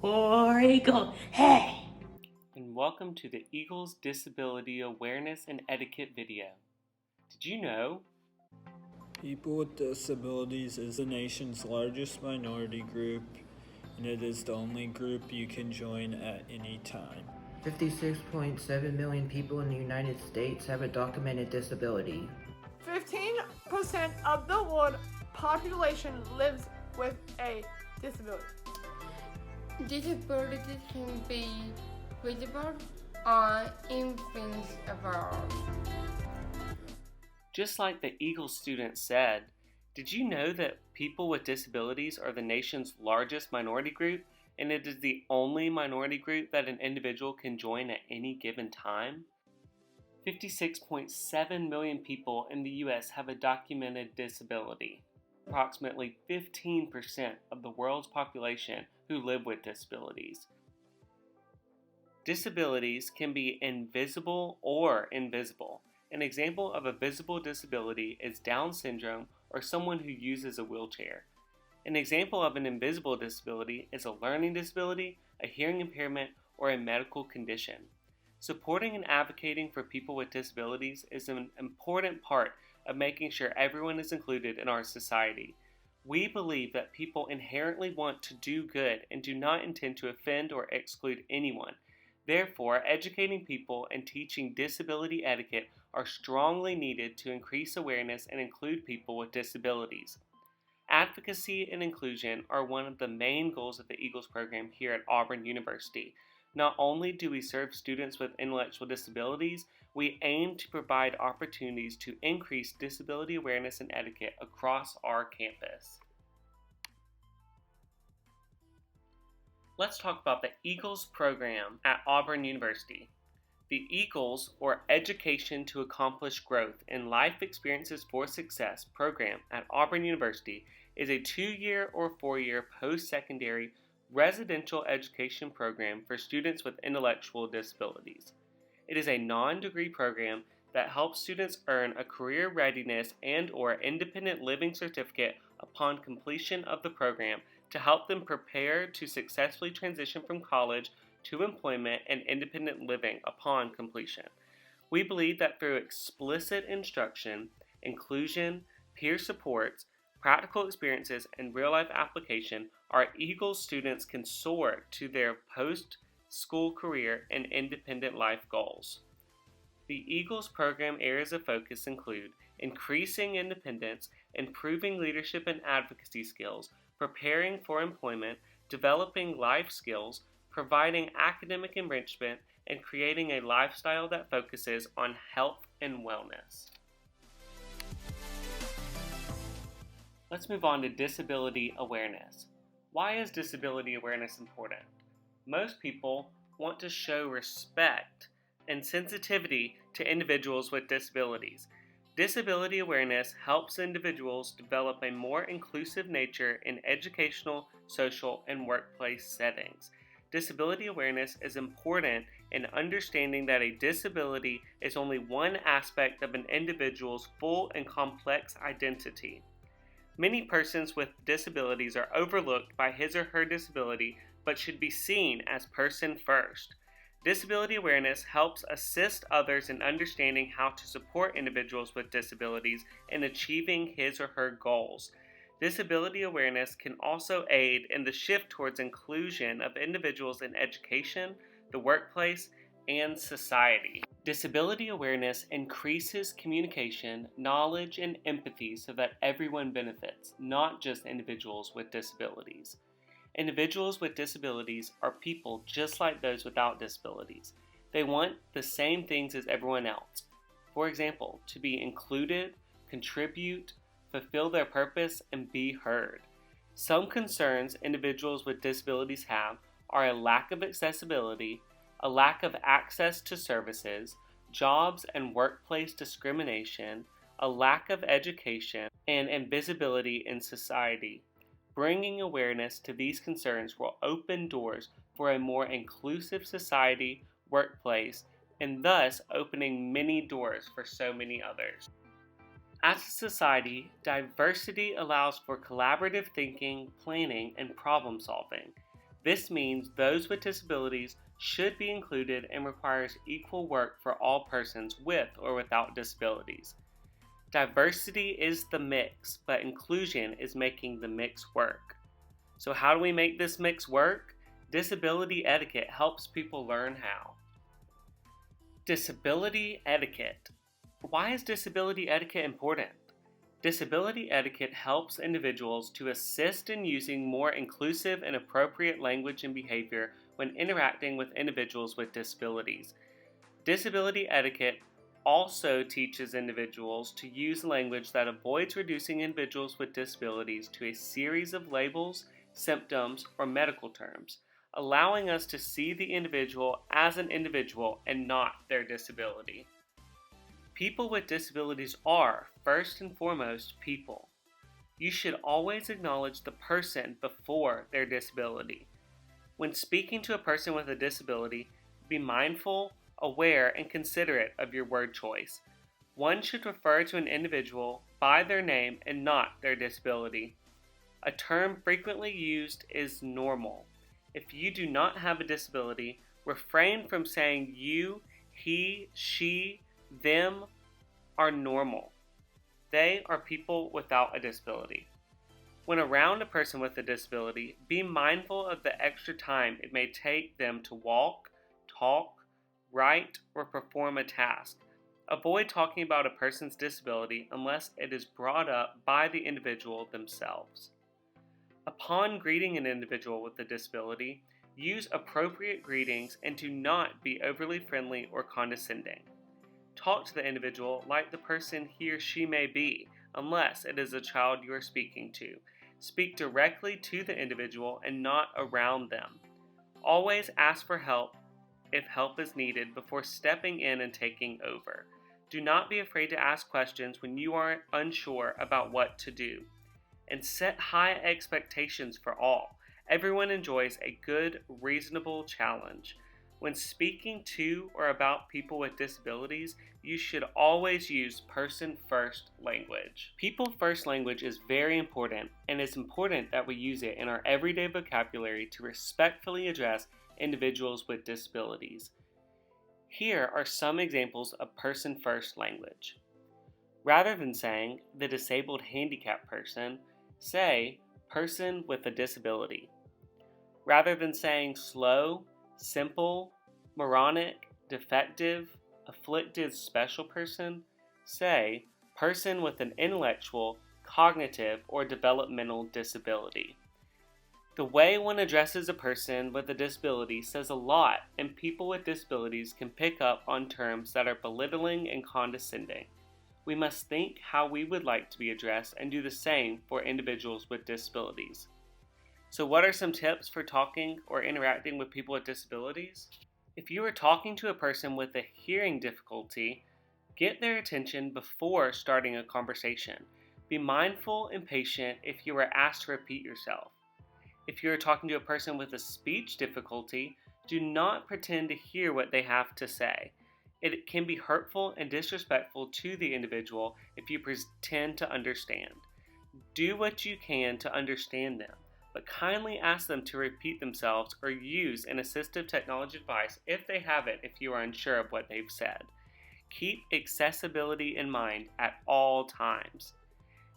War Eagle, hey! And welcome to the Eagles Disability Awareness and Etiquette video. Did you know? People with disabilities is the nation's largest minority group, and it is the only group you can join at any time. 56.7 million people in the United States have a documented disability. 15% of the world population lives with a disability. Disabilities can be visible or invisible. Just like the Eagles student said, did you know that people with disabilities are the nation's largest minority group, and it is the only minority group that an individual can join at any given time? 56.7 million people in the U.S. have a documented disability. Approximately 15% of the world's population who live with disabilities. Disabilities can be invisible or invisible. An example of a visible disability is Down syndrome or someone who uses a wheelchair. An example of an invisible disability is a learning disability, a hearing impairment, or a medical condition. Supporting and advocating for people with disabilities is an important part of making sure everyone is included in our society. We believe that people inherently want to do good and do not intend to offend or exclude anyone. Therefore, educating people and teaching disability etiquette are strongly needed to increase awareness and include people with disabilities. Advocacy and inclusion are one of the main goals of the Eagles program here at Auburn University. Not only do we serve students with intellectual disabilities, we aim to provide opportunities to increase disability awareness and etiquette across our campus. Let's talk about the Eagles program at Auburn University. The Eagles, or Education to Accomplish Growth in Life Experiences for Success program at Auburn University, is a 2-year or 4-year post-secondary residential education program for students with intellectual disabilities. It is a non-degree program that helps students earn a career readiness and/or independent living certificate upon completion of the program to help them prepare to successfully transition from college to employment and independent living upon completion. We believe that through explicit instruction, inclusion, peer supports, practical experiences, and real-life application, our Eagles students can soar to their post-school career and independent life goals. The Eagles program areas of focus include increasing independence, improving leadership and advocacy skills, preparing for employment, developing life skills, providing academic enrichment, and creating a lifestyle that focuses on health and wellness. Let's move on to disability awareness. Why is disability awareness important? Most people want to show respect and sensitivity to individuals with disabilities. Disability awareness helps individuals develop a more inclusive nature in educational, social, and workplace settings. Disability awareness is important in understanding that a disability is only one aspect of an individual's full and complex identity. Many persons with disabilities are overlooked by his or her disability, but should be seen as person first. Disability awareness helps assist others in understanding how to support individuals with disabilities in achieving his or her goals. Disability awareness can also aid in the shift towards inclusion of individuals in education, the workplace, and society. Disability awareness increases communication, knowledge, and empathy so that everyone benefits, not just individuals with disabilities. Individuals with disabilities are people just like those without disabilities. They want the same things as everyone else. For example, to be included, contribute, fulfill their purpose, and be heard. Some concerns individuals with disabilities have are a lack of accessibility, a lack of access to services, jobs and workplace discrimination, a lack of education, and invisibility in society. Bringing awareness to these concerns will open doors for a more inclusive society, workplace, and thus opening many doors for so many others. As a society, diversity allows for collaborative thinking, planning, and problem solving. This means those with disabilities should be included and requires equal work for all persons with or without disabilities. Diversity is the mix, but inclusion is making the mix work. So how do we make this mix work? Disability etiquette helps people learn how. Disability etiquette. Why is disability etiquette important? Disability etiquette helps individuals to assist in using more inclusive and appropriate language and behavior when interacting with individuals with disabilities. Disability etiquette also teaches individuals to use language that avoids reducing individuals with disabilities to a series of labels, symptoms, or medical terms, allowing us to see the individual as an individual and not their disability. People with disabilities are, first and foremost, people. You should always acknowledge the person before their disability. When speaking to a person with a disability, be mindful, aware, and considerate of your word choice. One should refer to an individual by their name and not their disability. A term frequently used is normal. If you do not have a disability, refrain from saying you, he, she, them are normal. They are people without a disability. When around a person with a disability, be mindful of the extra time it may take them to walk, talk, write, or perform a task. Avoid talking about a person's disability unless it is brought up by the individual themselves. Upon greeting an individual with a disability, use appropriate greetings and do not be overly friendly or condescending. Talk to the individual like the person he or she may be, unless it is a child you are speaking to. Speak directly to the individual and not around them. Always ask for help if help is needed before stepping in and taking over. Do not be afraid to ask questions when you are unsure about what to do. And set high expectations for all. Everyone enjoys a good, reasonable challenge. When speaking to or about people with disabilities, you should always use person-first language. People-first language is very important, and it's important that we use it in our everyday vocabulary to respectfully address individuals with disabilities. Here are some examples of person-first language. Rather than saying the disabled handicapped person, say person with a disability. Rather than saying slow, simple, moronic, defective, afflicted special person, say person with an intellectual, cognitive, or developmental disability. The way one addresses a person with a disability says a lot, and people with disabilities can pick up on terms that are belittling and condescending. We must think how we would like to be addressed and do the same for individuals with disabilities. So what are some tips for talking or interacting with people with disabilities? If you are talking to a person with a hearing difficulty, get their attention before starting a conversation. Be mindful and patient if you are asked to repeat yourself. If you are talking to a person with a speech difficulty, do not pretend to hear what they have to say. It can be hurtful and disrespectful to the individual if you pretend to understand. Do what you can to understand them, but kindly ask them to repeat themselves or use an assistive technology device if they have it if you are unsure of what they've said. Keep accessibility in mind at all times.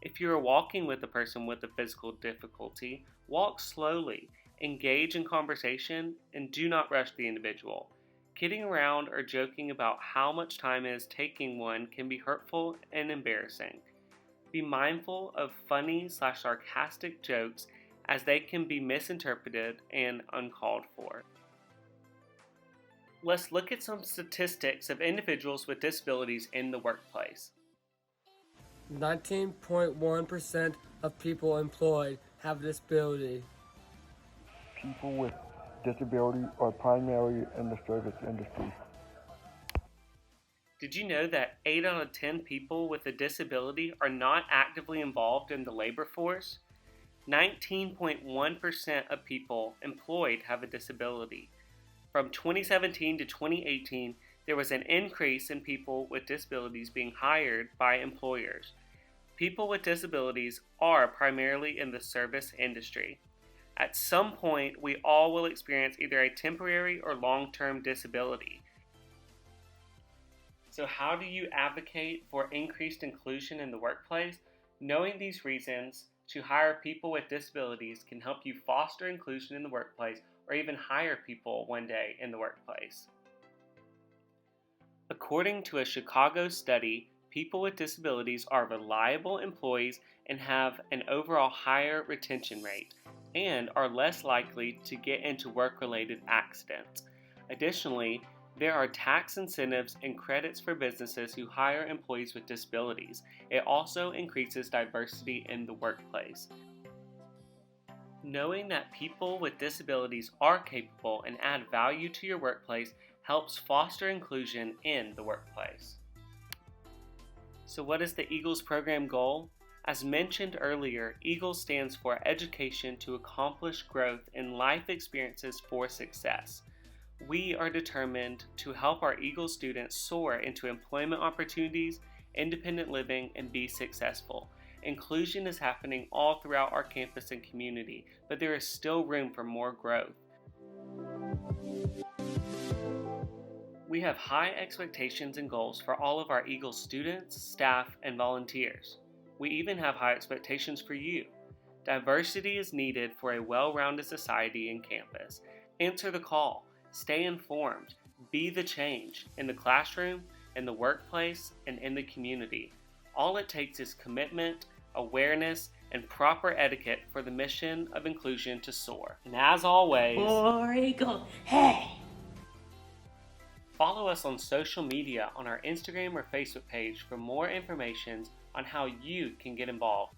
If you are walking with a person with a physical difficulty, walk slowly, engage in conversation, and do not rush the individual. Kidding around or joking about how much time it is taking one can be hurtful and embarrassing. Be mindful of funny/sarcastic jokes as they can be misinterpreted and uncalled for. Let's look at some statistics of individuals with disabilities in the workplace. 19.1% of people employed have a disability. People with disability are primarily in the service industry. Did you know that 8 out of 10 people with a disability are not actively involved in the labor force? 19.1% of people employed have a disability. From 2017 to 2018, there was an increase in people with disabilities being hired by employers. People with disabilities are primarily in the service industry. At some point, we all will experience either a temporary or long-term disability. So how do you advocate for increased inclusion in the workplace? Knowing these reasons to hire people with disabilities can help you foster inclusion in the workplace or even hire people one day in the workplace. According to a Chicago study, people with disabilities are reliable employees and have an overall higher retention rate, and are less likely to get into work-related accidents. Additionally, there are tax incentives and credits for businesses who hire employees with disabilities. It also increases diversity in the workplace. Knowing that people with disabilities are capable and add value to your workplace helps foster inclusion in the workplace. So what is the EAGLES program goal? As mentioned earlier, EAGLES stands for Education to Accomplish Growth in Life Experiences for Success. We are determined to help our EAGLES students soar into employment opportunities, independent living, and be successful. Inclusion is happening all throughout our campus and community, but there is still room for more growth. We have high expectations and goals for all of our EAGLES students, staff, and volunteers. We even have high expectations for you. Diversity is needed for a well-rounded society and campus. Answer the call. Stay informed. Be the change in the classroom, in the workplace, and in the community. All it takes is commitment, awareness, and proper etiquette for the mission of inclusion to soar. And as always, War Eagle, hey! follow us on social media on our Instagram or Facebook page for more information on how you can get involved.